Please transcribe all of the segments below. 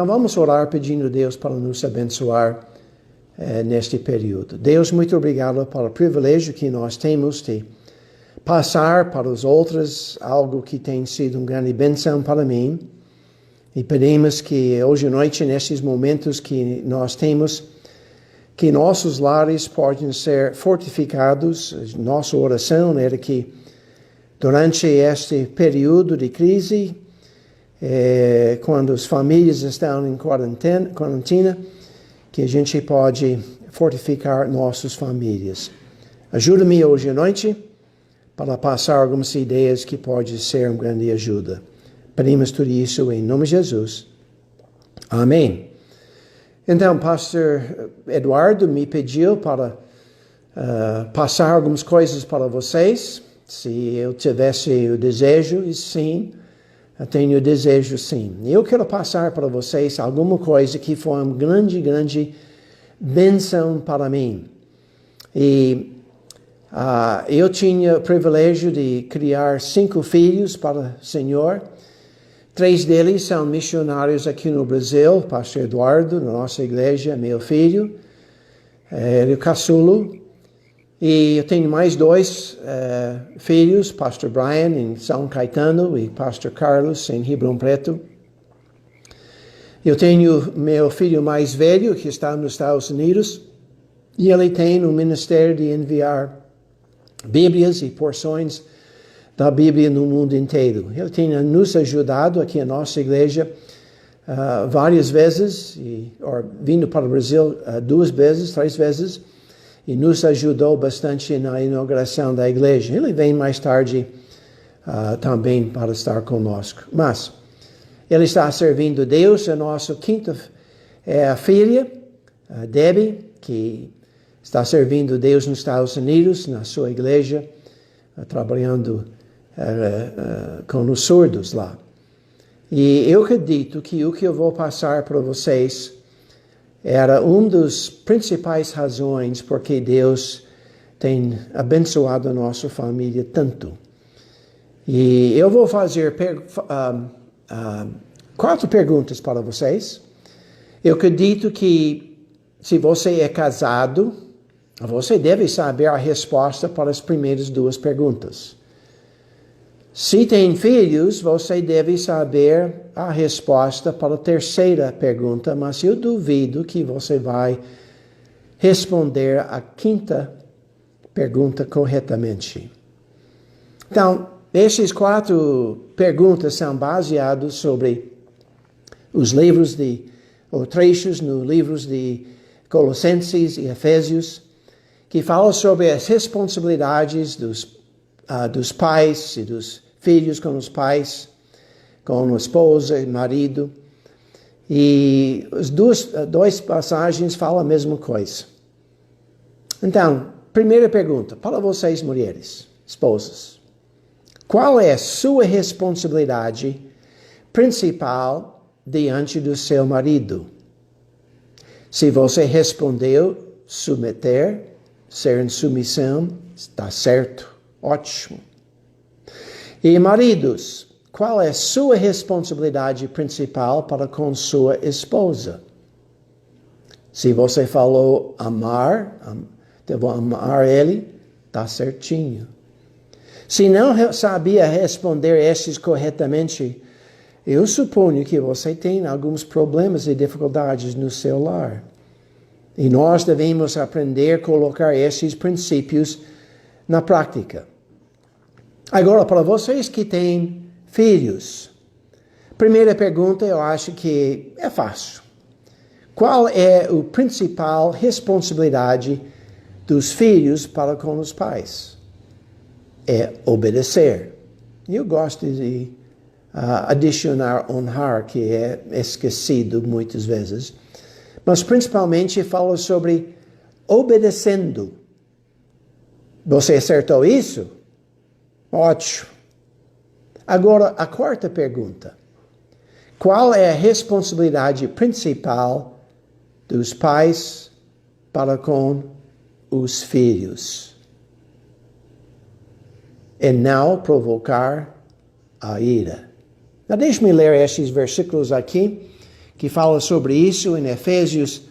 Então vamos orar pedindo a Deus para nos abençoar neste período. Deus, muito obrigado pelo privilégio que nós temos de passar para os outros algo que tem sido uma grande bênção para mim. E pedimos que hoje à noite, nesses momentos que nós temos, que nossos lares possam ser fortificados. Nossa oração era que durante este período de crise, quando as famílias estão em quarentena, que a gente pode fortificar nossas famílias. Ajuda-me hoje à noite para passar algumas ideias que podem ser uma grande ajuda. Pedimos tudo isso em nome de Jesus. Amém. Então, pastor Eduardo me pediu para passar algumas coisas para vocês. Se eu tivesse o desejo, e sim, eu tenho o desejo, sim. Eu quero passar para vocês alguma coisa que foi uma grande bênção para mim. E eu tinha o privilégio de criar 5 filhos para o Senhor. 3 deles são missionários aqui no Brasil. Pastor Eduardo, na nossa igreja, meu filho, ele é caçulo. E eu tenho mais 2 filhos, Pastor Brian em São Caetano e Pastor Carlos em Ribeirão Preto. Eu tenho meu filho mais velho que está nos Estados Unidos e ele tem um ministério de enviar Bíblias e porções da Bíblia no mundo inteiro. Ele tem nos ajudado aqui na nossa igreja várias vezes, vindo para o Brasil 2 vezes, 3 vezes, e nos ajudou bastante na inauguração da igreja. Ele vem mais tarde também para estar conosco. Mas ele está servindo Deus. A nossa 5ª filha, Debbie, que está servindo Deus nos Estados Unidos, na sua igreja, trabalhando com os surdos lá. E eu acredito que o que eu vou passar para vocês era uma das principais razões porque Deus tem abençoado a nossa família tanto. E eu vou fazer 4 perguntas para vocês. Eu acredito que se você é casado, você deve saber a resposta para as primeiras 2 perguntas. Se tem filhos, você deve saber a resposta para a 3ª pergunta, mas eu duvido que você vai responder a 5ª pergunta corretamente. Então, essas 4 perguntas são baseadas sobre os livros ou trechos nos livros de Colossenses e Efésios, que falam sobre as responsabilidades dos pais e dos filhos com os pais, com a esposa e marido. E as 2 passagens falam a mesma coisa. Então, primeira pergunta, para vocês mulheres, esposas. Qual é a sua responsabilidade principal diante do seu marido? Se você respondeu submeter, ser em submissão, está certo, ótimo. E maridos, qual é a sua responsabilidade principal para com sua esposa? Se você falou amar, devo amar ele, está certinho. Se não sabia responder esses corretamente, eu suponho que você tem alguns problemas e dificuldades no seu lar. E nós devemos aprender a colocar esses princípios na prática. Agora, para vocês que têm filhos, primeira pergunta eu acho que é fácil. Qual é a principal responsabilidade dos filhos para com os pais? É obedecer. Eu gosto de adicionar honrar, que é esquecido muitas vezes. Mas principalmente fala sobre obedecendo. Você acertou isso? Ótimo. Agora, a 4ª pergunta. Qual é a responsabilidade principal dos pais para com os filhos? É não provocar a ira. Now, deixe-me ler esses versículos aqui, que fala sobre isso em Efésios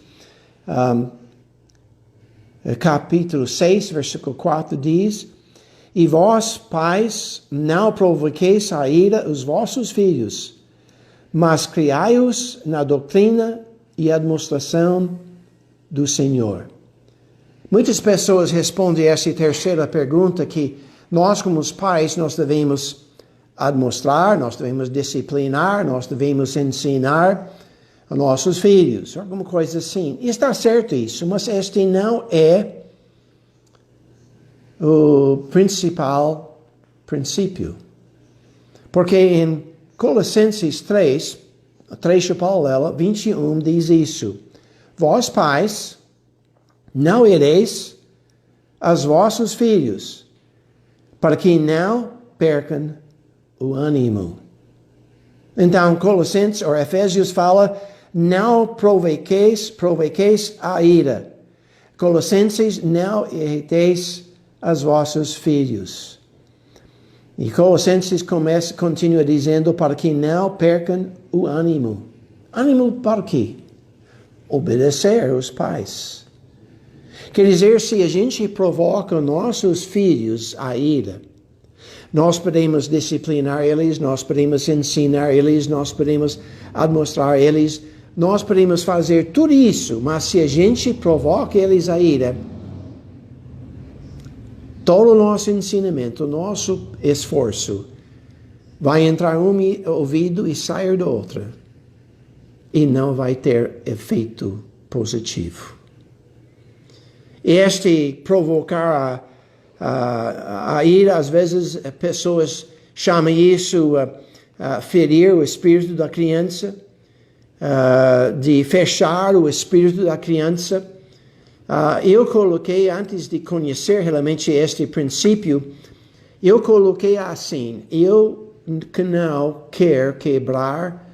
capítulo 6, versículo 4 diz: E vós, pais, não provoqueis a ira os vossos filhos, mas criai-os na doutrina e administração do Senhor. Muitas pessoas respondem essa terceira pergunta que nós, como os pais, nós devemos administrar, nós devemos disciplinar, nós devemos ensinar a nossos filhos, alguma coisa assim. E está certo isso, mas este não é o principal princípio. Porque em Colossenses 3, trecho paralelo, 21, diz isso: Vós, pais, não ireis aos vossos filhos, para que não percam o ânimo. Então, Colossenses, ou Efésios fala, não provoqueis a ira. Colossenses, não irriteis aos vossos filhos. E Colossenses continua dizendo, para que não percam o ânimo. Ânimo para quê? Obedecer aos pais. Quer dizer, se a gente provoca nossos filhos a ira, nós podemos disciplinar eles, nós podemos ensinar eles, nós podemos administrar eles, nós podemos fazer tudo isso, mas se a gente provoca eles a ira, todo o nosso ensinamento, o nosso esforço, vai entrar um ouvido e sair do outro, e não vai ter efeito positivo. Este provocar a ira, às vezes pessoas chamam isso ferir o espírito da criança, de fechar o espírito da criança. Eu coloquei, antes de conhecer realmente este princípio, eu coloquei assim: eu não quero quebrar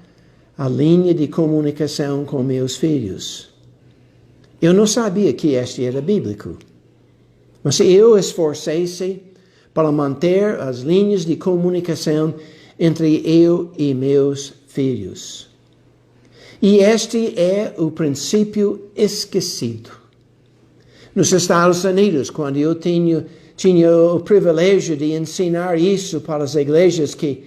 a linha de comunicação com meus filhos. Eu não sabia que este era bíblico. Mas eu esforcei-se para manter as linhas de comunicação entre eu e meus filhos. E este é o princípio esquecido. Nos Estados Unidos, quando eu tinha o privilégio de ensinar isso para as igrejas que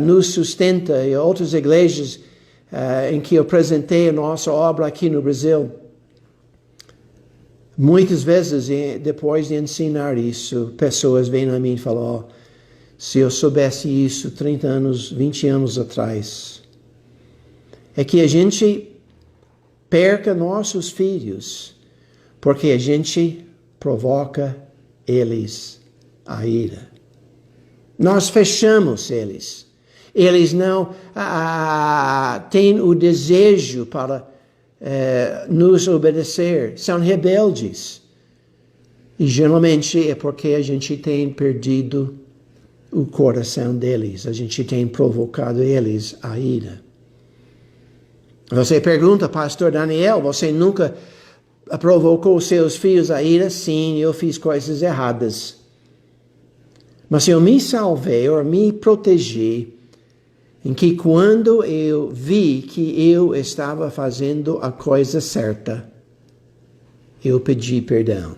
nos sustentam e outras igrejas em que eu apresentei a nossa obra aqui no Brasil, muitas vezes, depois de ensinar isso, pessoas vêm a mim e falam: se eu soubesse isso 30 anos, 20 anos atrás. É que a gente perca nossos filhos, porque a gente provoca eles a ira. Nós fechamos eles. Eles não têm o desejo para nos obedecer, são rebeldes. E geralmente é porque a gente tem perdido o coração deles, a gente tem provocado eles a ira. Você pergunta, pastor Daniel, você nunca provocou seus filhos a ira? Sim, eu fiz coisas erradas. Mas eu me salvei, ou me protegi, em que quando eu vi que eu estava fazendo a coisa certa, eu pedi perdão.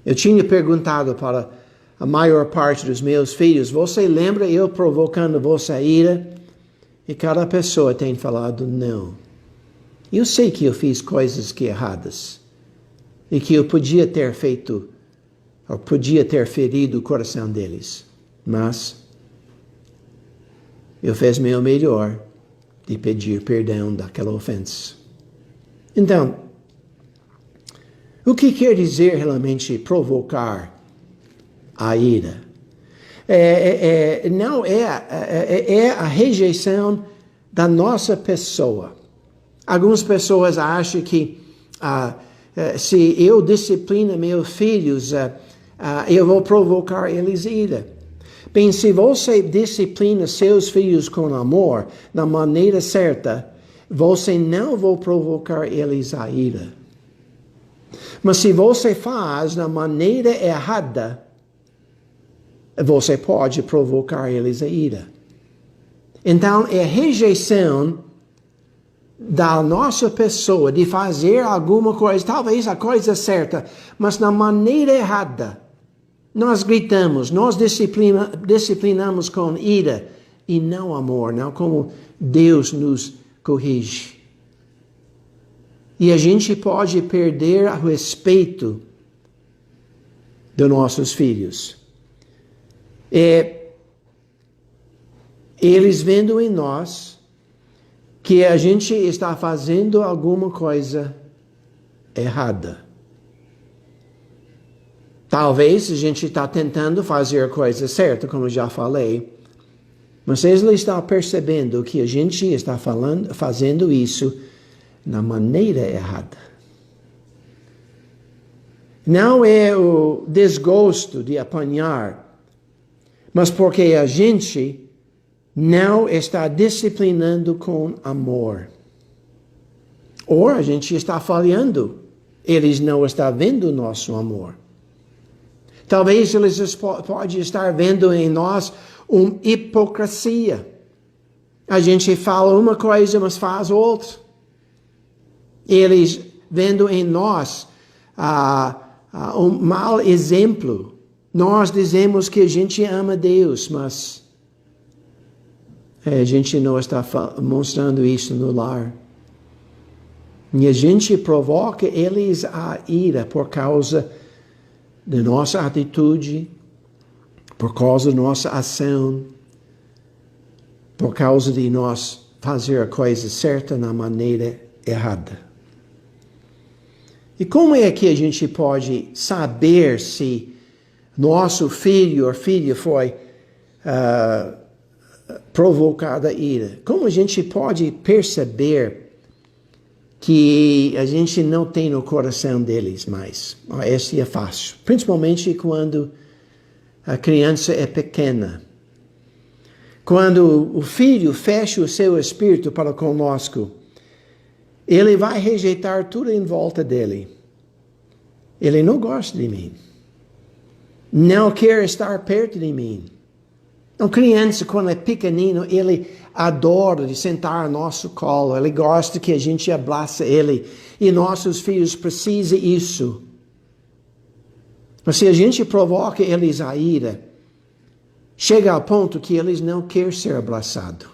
Eu tinha perguntado para a maior parte dos meus filhos: você lembra eu provocando você a ira? E cada pessoa tem falado: não. Eu sei que eu fiz coisas erradas e que eu podia ter feito, ou podia ter ferido o coração deles, mas eu fiz meu melhor de pedir perdão daquela ofensa. Então, o que quer dizer realmente provocar a ira? Não é a rejeição da nossa pessoa. Algumas pessoas acham que se eu disciplino meus filhos, eu vou provocar eles ira. Bem, se você disciplina seus filhos com amor, da maneira certa, você não vai provocar eles a ira. Mas se você faz da maneira errada, você pode provocar eles a ira. Então, é rejeição da nossa pessoa de fazer alguma coisa, talvez a coisa certa, mas na maneira errada, nós gritamos, nós disciplinamos com ira e não amor, não como Deus nos corrige. E a gente pode perder o respeito dos nossos filhos. Eles vendo em nós que a gente está fazendo alguma coisa errada. Talvez a gente está tentando fazer a coisa certa, como já falei, mas eles estão percebendo que a gente está fazendo isso na maneira errada. Não é o desgosto de apanhar, mas porque a gente não está disciplinando com amor. Ou a gente está falhando, eles não estão vendo o nosso amor. Talvez eles podem estar vendo em nós uma hipocrisia. A gente fala uma coisa, mas faz outra. Eles vendo em nós um mau exemplo. Nós dizemos que a gente ama Deus, mas a gente não está mostrando isso no lar. E a gente provoca eles a ira por causa da nossa atitude, por causa da nossa ação, por causa de nós fazer a coisa certa na maneira errada. E como é que a gente pode saber se nosso filho ou filha foi provocado a ira? Como a gente pode perceber que a gente não tem no coração deles mais? Esse é fácil. Principalmente quando a criança é pequena. Quando o filho fecha o seu espírito para conosco, ele vai rejeitar tudo em volta dele. Ele não gosta de mim. Não quer estar perto de mim. Uma criança, quando é pequenino, ele adora de sentar no nosso colo. Ele gosta que a gente abraça ele. E nossos filhos precisam disso. Mas se a gente provoca eles a ira, chega ao ponto que eles não querem ser abraçados.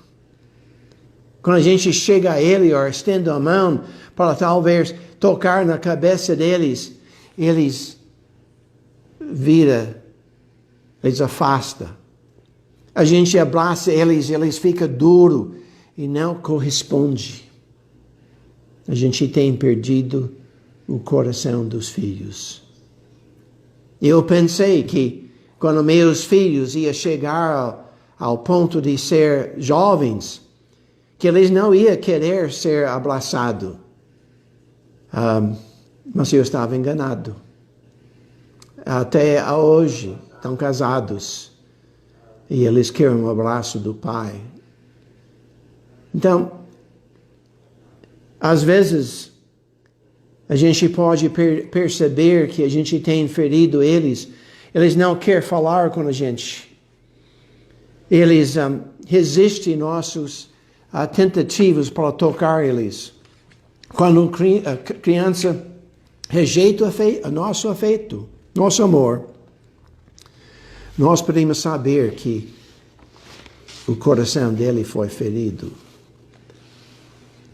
Quando a gente chega a ele ou estende a mão para talvez tocar na cabeça deles, eles viram, eles afastam. A gente abraça eles, eles ficam duros e não corresponde. A gente tem perdido o coração dos filhos. Eu pensei que quando meus filhos iam chegar ao ponto de ser jovens, que eles não iam querer ser abraçados. Mas eu estava enganado. Até hoje, estão casados. E eles querem um abraço do pai. Então, às vezes, a gente pode perceber que a gente tem ferido eles. Eles não querem falar com a gente. Eles resistem nossas tentativas para tocar eles. Quando a criança rejeita o nosso afeto, nosso amor, nós podemos saber que o coração dele foi ferido.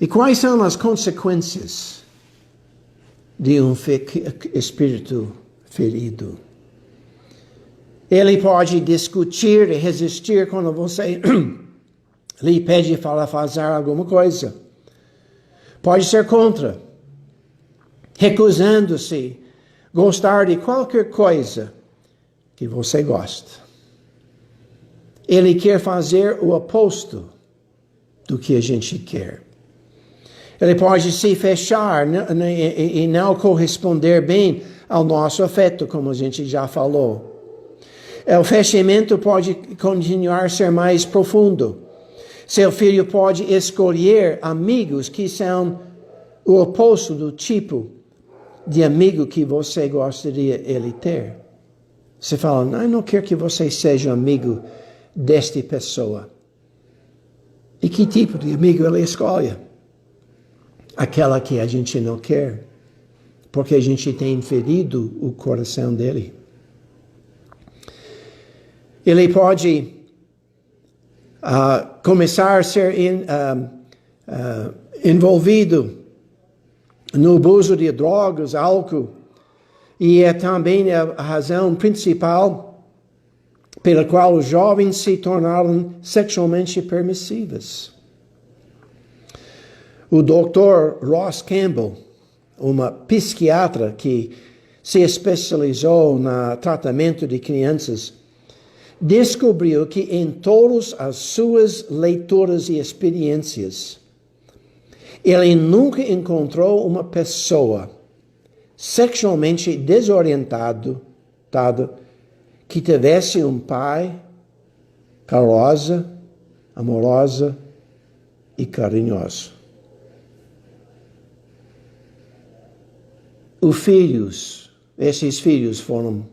E quais são as consequências de um espírito ferido? Ele pode discutir e resistir quando você lhe pede para fazer alguma coisa. Pode ser contra, recusando-se gostar de qualquer coisa que você gosta. Ele quer fazer o oposto do que a gente quer. Ele pode se fechar e não corresponder bem ao nosso afeto, como a gente já falou. O fechamento pode continuar a ser mais profundo. Seu filho pode escolher amigos que são o oposto do tipo de amigo que você gostaria ele ter. Você fala, não quero que você seja amigo desta pessoa. E que tipo de amigo ele escolhe? aquela que a gente não quer, porque a gente tem ferido o coração dele. Ele pode começar a ser envolvido no abuso de drogas, álcool, e é também a razão principal pela qual os jovens se tornaram sexualmente permissivos. O Dr. Ross Campbell, uma psiquiatra que se especializou no tratamento de crianças, descobriu que em todas as suas leituras e experiências, ele nunca encontrou uma pessoa sexualmente desorientado que tivesse um pai carosa, amorosa e carinhoso. Esses filhos foram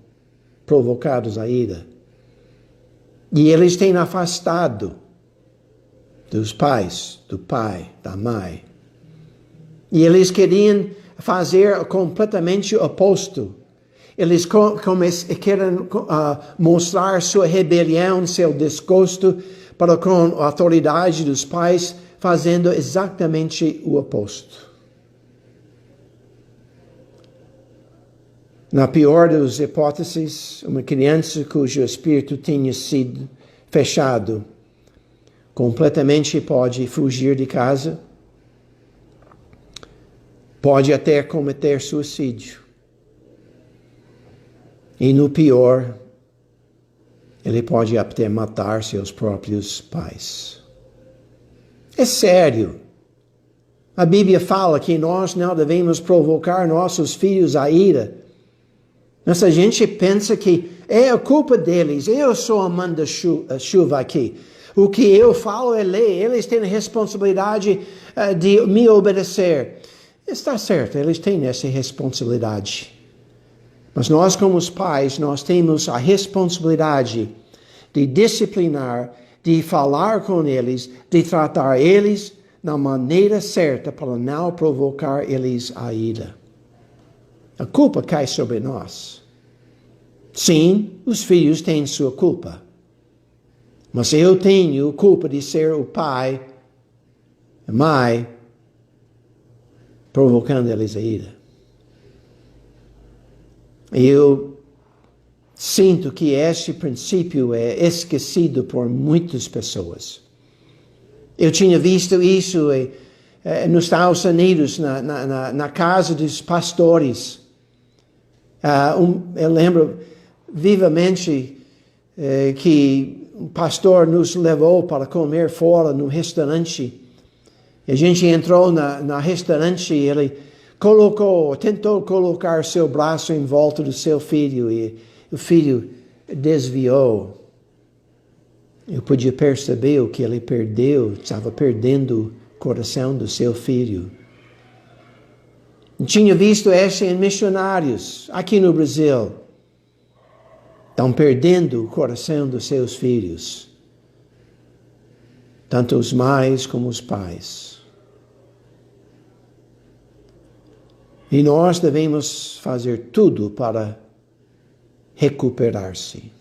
provocados à ira. E eles têm afastado dos pais, do pai, da mãe. E eles queriam fazer completamente o oposto. Eles querem mostrar sua rebelião, seu desgosto para com a autoridade dos pais, fazendo exatamente o oposto. Na pior das hipóteses, uma criança cujo espírito tenha sido fechado completamente pode fugir de casa, pode até cometer suicídio. E no pior, ele pode até matar seus próprios pais. É sério. A Bíblia fala que nós não devemos provocar nossos filhos à ira. Mas a gente pensa que é a culpa deles, eu sou a manda-chuva aqui. O que eu falo é lei, eles têm a responsabilidade de me obedecer. Está certo, eles têm essa responsabilidade. Mas nós, como os pais, nós temos a responsabilidade de disciplinar, de falar com eles, de tratar eles da maneira certa para não provocar eles a ira. A culpa cai sobre nós. Sim, os filhos têm sua culpa. Mas eu tenho culpa de ser o pai, a mãe, provocando eles a ira. Eu sinto que este princípio é esquecido por muitas pessoas. Eu tinha visto isso nos Estados Unidos, na casa dos pastores. Eu lembro vivamente que o pastor nos levou para comer fora no restaurante. A gente entrou no restaurante e ele tentou colocar seu braço em volta do seu filho e o filho desviou. Eu podia perceber o que ele estava perdendo o coração do seu filho. Eu tinha visto isso em missionários aqui no Brasil. Estão perdendo o coração dos seus filhos. Tanto os mães como os pais. E nós devemos fazer tudo para recuperar-se.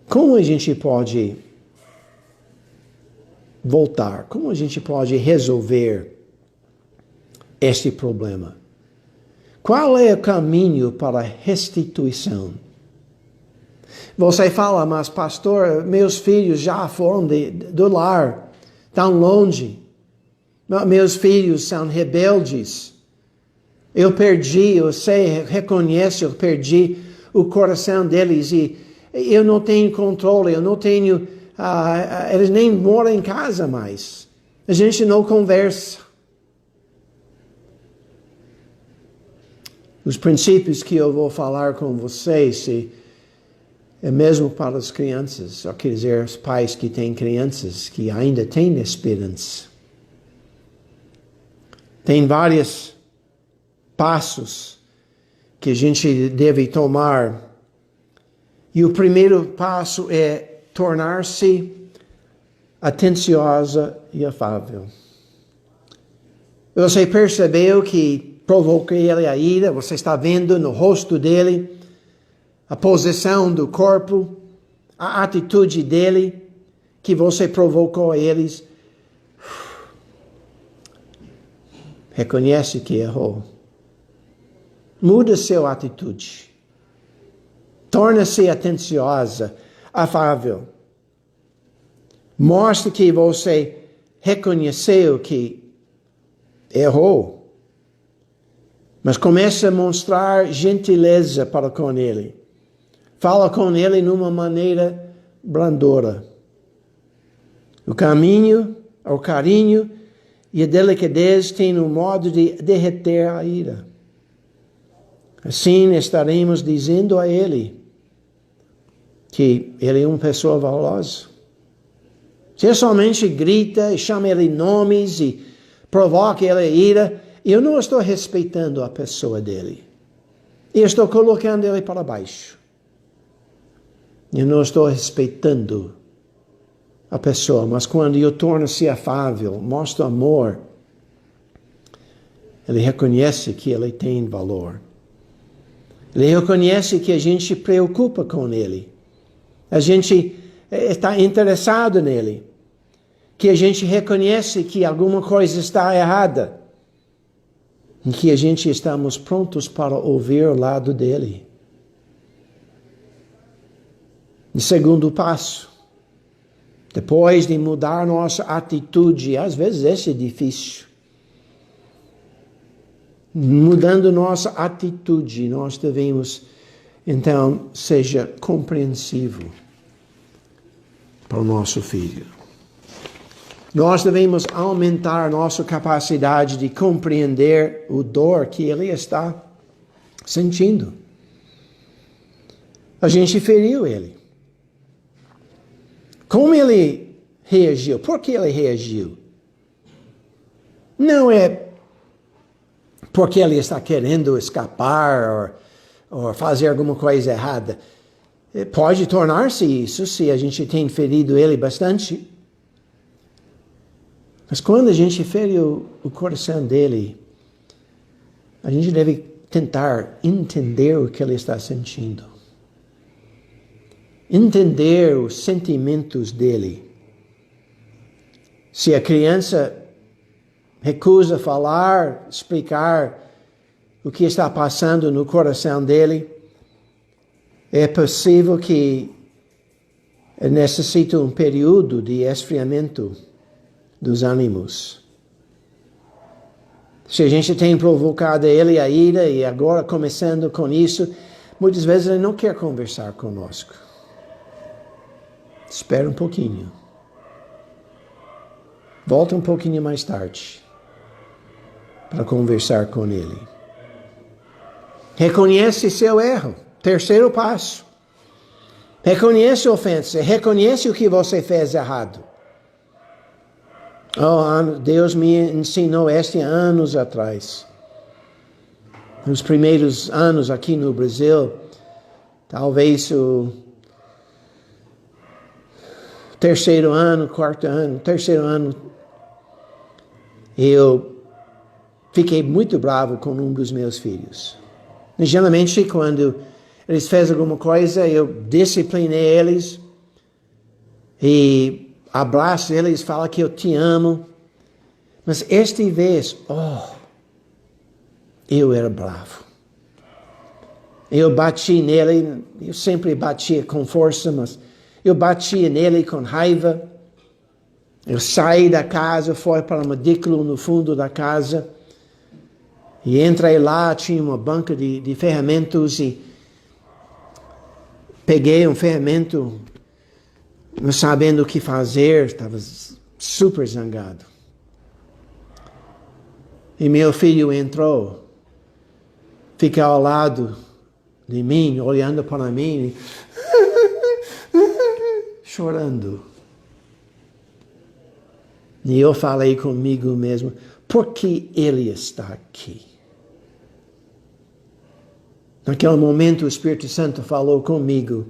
Como a gente pode voltar? Como a gente pode resolver este problema? Qual é o caminho para a restituição? Você fala, mas pastor, meus filhos já foram do lar, tão longe. Meus filhos são rebeldes. Eu reconheço, eu perdi o coração deles e eu não tenho controle, eu não tenho, eles nem moram em casa mais. A gente não conversa. Os princípios que eu vou falar com vocês é mesmo para as crianças, ou quer dizer, os pais que têm crianças que ainda têm esperança. Tem vários passos que a gente deve tomar. E o primeiro passo é tornar-se atenciosa e afável. Você percebeu que provoquei ele a ira? Você está vendo no rosto dele a posição do corpo, a atitude dele, que você provocou a eles. Reconhece que errou. Muda sua atitude. Torna-se atenciosa, afável. Mostre que você reconheceu que errou. Mas comece a mostrar gentileza para com ele. Fala com ele numa maneira brandora. O caminho, o carinho e a delicadeza têm um modo de derreter a ira. Assim estaremos dizendo a ele que ele é uma pessoa valorosa. Se somente grita e chama ele nomes e provoca ele a ira, eu não estou respeitando a pessoa dele. Eu estou colocando ele para baixo. Eu não estou respeitando a pessoa, mas quando eu torno-se afável, mostro amor, ele reconhece que ele tem valor. Ele reconhece que a gente se preocupa com ele. A gente está interessado nele. Que a gente reconhece que alguma coisa está errada. E que a gente estamos prontos para ouvir o lado dele. E segundo passo, depois de mudar nossa atitude, às vezes esse é difícil. Mudando nossa atitude, nós devemos, então, seja compreensivo para o nosso filho. Nós devemos aumentar nossa capacidade de compreender o dor que ele está sentindo. A gente feriu ele. Como ele reagiu? Por que ele reagiu? Não é porque ele está querendo escapar ou fazer alguma coisa errada. Pode tornar-se isso se a gente tem ferido ele bastante. Mas quando a gente fere o coração dele, a gente deve tentar entender o que ele está sentindo. Entender os sentimentos dele. Se a criança recusa falar, explicar o que está passando no coração dele, é possível que necessite um período de esfriamento dos ânimos. Se a gente tem provocado ele a ira e agora começando com isso, muitas vezes ele não quer conversar conosco. Espera um pouquinho. Volta um pouquinho mais tarde para conversar com ele. Reconhece seu erro. Terceiro passo. Reconhece a ofensa. Reconhece o que você fez errado. Deus me ensinou anos atrás. Nos primeiros anos aqui no Brasil, talvez o terceiro ano, eu fiquei muito bravo com um dos meus filhos. E, geralmente, quando eles fazem alguma coisa, eu disciplinei eles e abraço eles, falo que eu te amo. Mas esta vez, eu era bravo. Eu bati nele, eu sempre batia com força, mas eu batia nele com raiva. Eu saí da casa, fui para um edículo no fundo da casa. E entrei lá, tinha uma banca de ferramentas e peguei um ferramento, não sabendo o que fazer, estava super zangado. E meu filho entrou, ficou ao lado de mim, olhando para mim, chorando. E eu falei comigo mesmo, por que ele está aqui? Naquele momento o Espírito Santo falou comigo,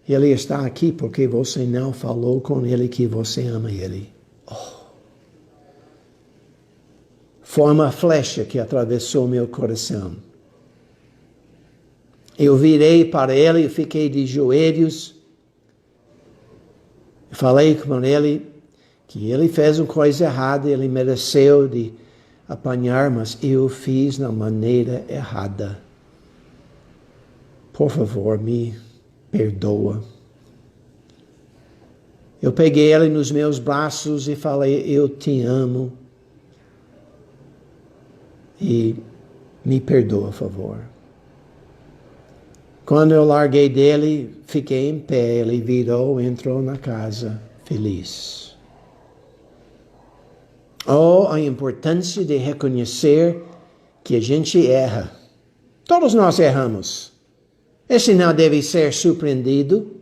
Ele está aqui porque você não falou com ele que você ama ele. Oh. Foi uma flecha que atravessou meu coração. Eu virei para ele e fiquei de joelhos. Falei com ele que ele fez uma coisa errada, ele mereceu de apanhar, mas eu fiz na maneira errada. Por favor, me perdoa. Eu peguei ele nos meus braços e falei, eu te amo. E me perdoa, por favor. Quando eu larguei dele, fiquei em pé, ele virou, entrou na casa, feliz. Oh, a importância de reconhecer que a gente erra. Todos nós erramos. Esse não deve ser surpreendido.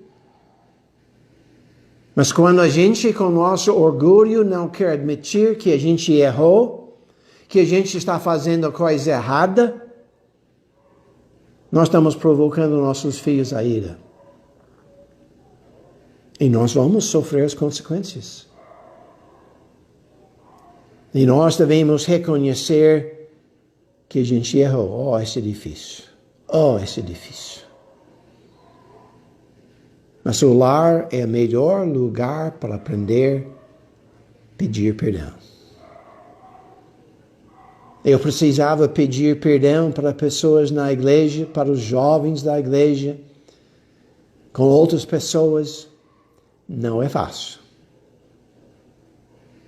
Mas quando a gente, com nosso orgulho, não quer admitir que a gente errou, que a gente está fazendo a coisa errada, nós estamos provocando nossos filhos à ira. E nós vamos sofrer as consequências. E nós devemos reconhecer que a gente errou. Oh, isso é difícil. Oh, isso é difícil. Mas o lar é o melhor lugar para aprender a pedir perdão. Eu precisava pedir perdão para pessoas na igreja, para os jovens da igreja, com outras pessoas. Não é fácil.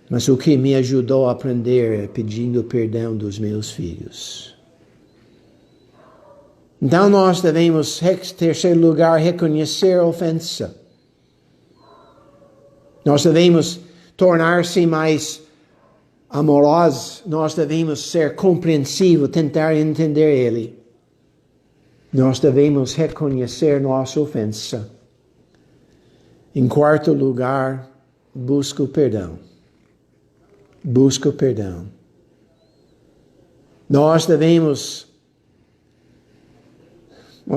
Mas o que me ajudou a aprender é pedindo perdão dos meus filhos. Então nós devemos, em terceiro lugar, reconhecer a ofensa. Nós devemos tornar-se mais amorosos, nós devemos ser compreensivos, tentar entender ele. Nós devemos reconhecer nossa ofensa. Em quarto lugar, busca o perdão. Busca o perdão. Nós devemos...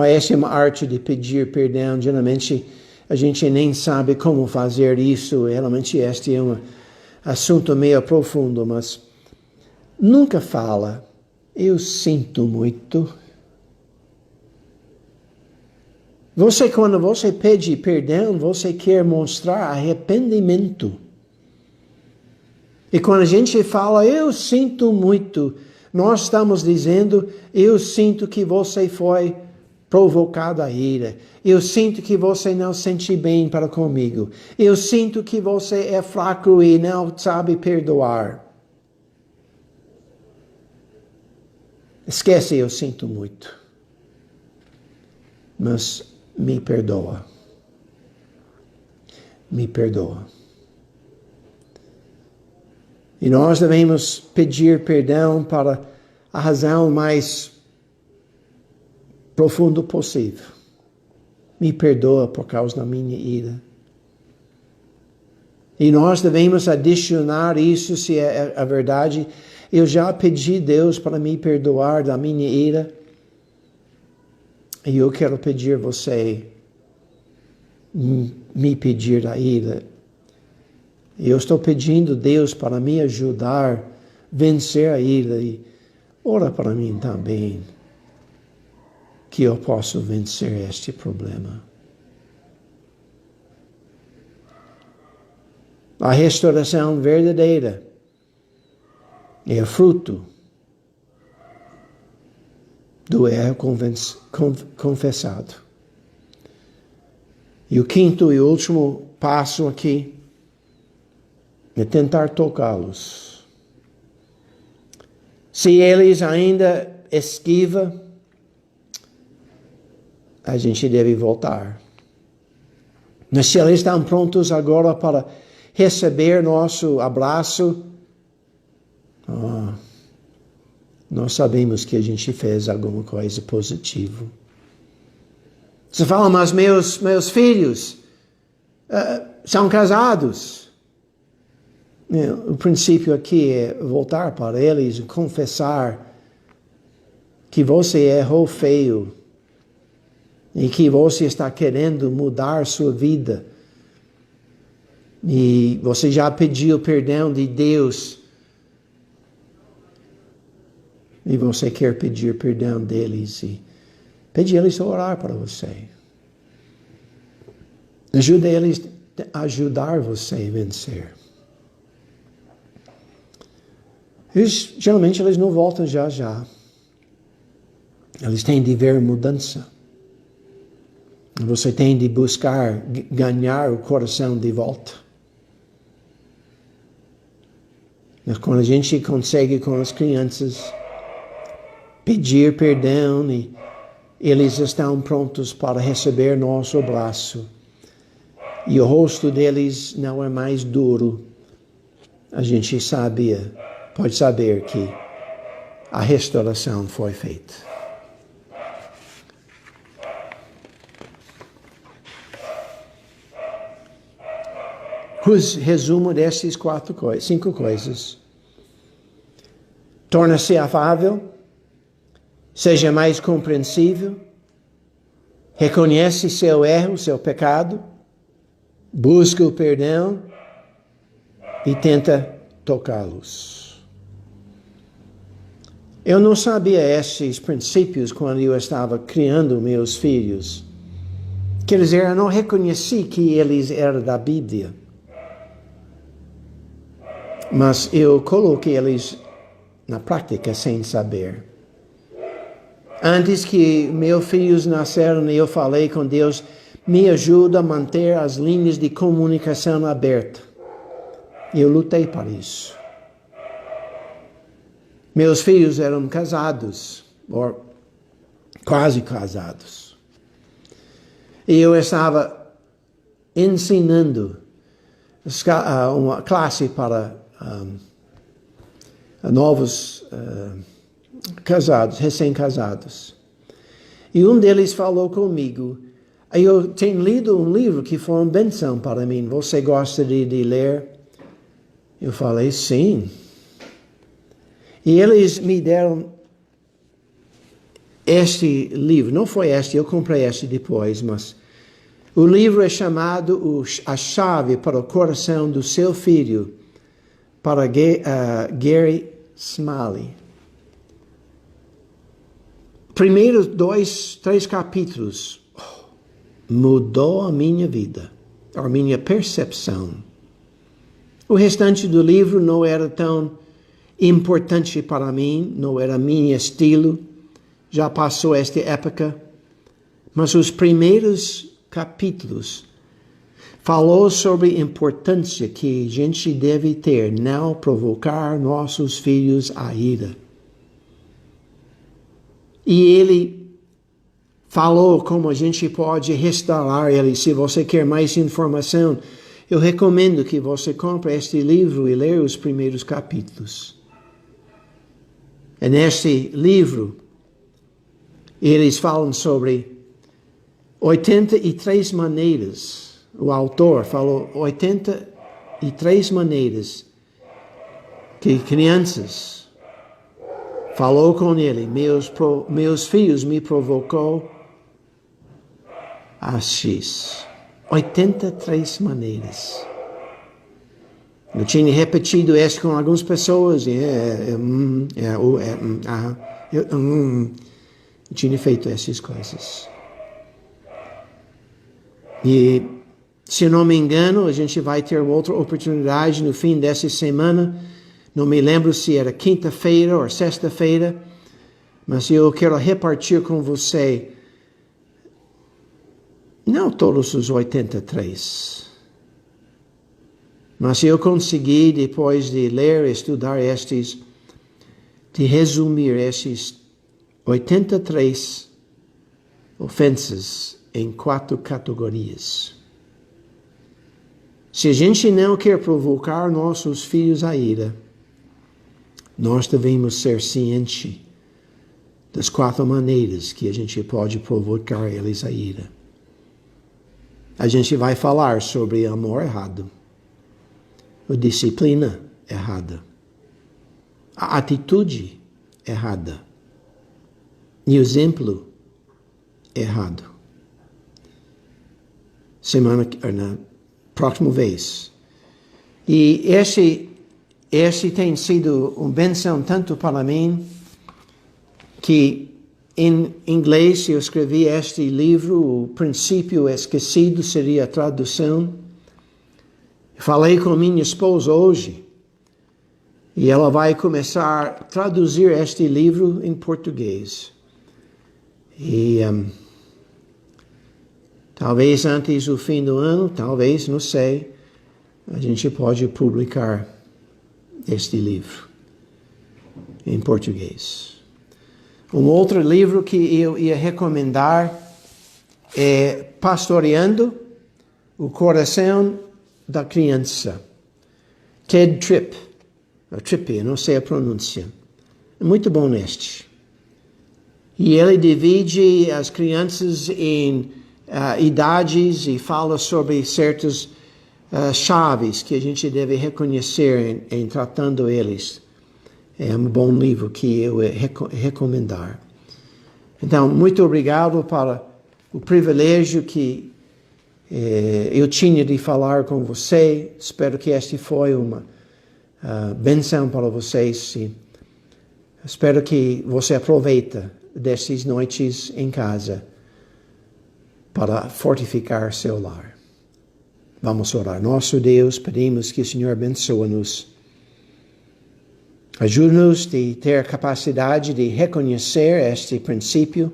Essa é uma arte de pedir perdão. Geralmente a gente nem sabe como fazer isso. Realmente este é um assunto meio profundo, mas nunca fala, eu sinto muito. Quando você pede perdão, você quer mostrar arrependimento. E quando a gente fala, eu sinto muito, nós estamos dizendo, eu sinto que você foi provocado a ira. Eu sinto que você não sente bem para comigo. Eu sinto que você é fraco e não sabe perdoar. Esquece, eu sinto muito. Mas me perdoa. Me perdoa. E nós devemos pedir perdão para a razão mais profundo possível. Me perdoa por causa da minha ira. E nós devemos adicionar isso, se é a verdade. Eu já pedi a Deus para me perdoar da minha ira. E eu quero pedir a você me pedir a ira. Eu estou pedindo a Deus para me ajudar a vencer a ira. E ora para mim também, que eu possa vencer este problema. A restauração verdadeira é fruto do erro confessado. E o quinto e último passo aqui é tentar tocá-los. Se eles ainda esquivam, a gente deve voltar. Mas se eles estão prontos agora para receber nosso abraço, nós sabemos que a gente fez alguma coisa positiva. Você fala, mas meus filhos são casados. O princípio aqui é voltar para eles e confessar que você errou feio em que você está querendo mudar sua vida, e você já pediu perdão de Deus, e você quer pedir perdão deles, e pedir eles a orar para você. Ajude eles a ajudar você a vencer. Geralmente eles não voltam já já. Eles têm de ver mudança. Você tem de buscar ganhar o coração de volta. Mas quando a gente consegue com as crianças pedir perdão e eles estão prontos para receber nosso abraço e o rosto deles não é mais duro, a gente pode saber que a restauração foi feita. Resumo desses 5 coisas. Torna-se afável, seja mais compreensível, reconhece seu erro, seu pecado, busca o perdão e tenta tocá-los. Eu não sabia esses princípios quando eu estava criando meus filhos. Quer dizer, eu não reconheci que eles eram da Bíblia. Mas eu coloquei eles na prática sem saber. Antes que meus filhos nasceram, eu falei com Deus, me ajuda a manter as linhas de comunicação abertas. Eu lutei para isso. Meus filhos eram casados, ou quase casados. E eu estava ensinando uma classe para novos casados, recém-casados. E um deles falou comigo, eu tenho lido um livro que foi uma benção para mim, você gosta de ler? Eu falei, sim. E eles me deram este livro, não foi este, eu comprei este depois, mas o livro é chamado A Chave para o Coração do Seu Filho, para Gary Smalley. Primeiros 3 capítulos mudou a minha vida, a minha percepção. O restante do livro não era tão importante para mim, não era meu estilo, já passou esta época, mas os primeiros capítulos falou sobre a importância que a gente deve ter, não provocar nossos filhos à ira. E ele falou como a gente pode restaurar ele. Se você quer mais informação, eu recomendo que você compre este livro e leia os primeiros capítulos. E neste livro, eles falam sobre 83 maneiras. O autor falou 83 maneiras que crianças falou com ele, meus filhos me provocou a X. 83 maneiras. Eu tinha repetido isso com algumas pessoas. Eu tinha feito essas coisas. E, se eu não me engano, a gente vai ter outra oportunidade no fim dessa semana. Não me lembro se era quinta-feira ou sexta-feira, mas eu quero repartir com você, não todos os 83, mas eu consegui, depois de ler e estudar estes, de resumir esses 83 ofensas em 4 categorias. Se a gente não quer provocar nossos filhos à ira, nós devemos ser cientes das 4 maneiras que a gente pode provocar eles à ira. A gente vai falar sobre amor errado, a disciplina errada, a atitude errada e o exemplo errado. na próxima vez. E esse tem sido uma bênção tanto para mim, que em inglês eu escrevi este livro, O Princípio Esquecido seria a tradução. Falei com minha esposa hoje, e ela vai começar a traduzir este livro em português. E talvez antes do fim do ano, talvez, não sei, a gente pode publicar este livro em português. Um outro livro que eu ia recomendar é Pastoreando o Coração da Criança. Ted Tripp, eu não sei a pronúncia. É muito bom este. E ele divide as crianças em idades e fala sobre certas chaves que a gente deve reconhecer em tratando eles. É um bom livro que eu recomendar. Então, muito obrigado para o privilégio que eu tinha de falar com você. Espero que este foi uma bênção para vocês. E espero que você aproveite destas noites em casa para fortificar seu lar. Vamos orar. Nosso Deus, pedimos que o Senhor abençoe-nos. Ajude-nos de ter capacidade de reconhecer este princípio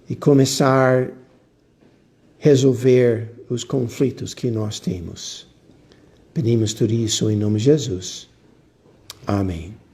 e começar a resolver os conflitos que nós temos. Pedimos tudo isso em nome de Jesus. Amém.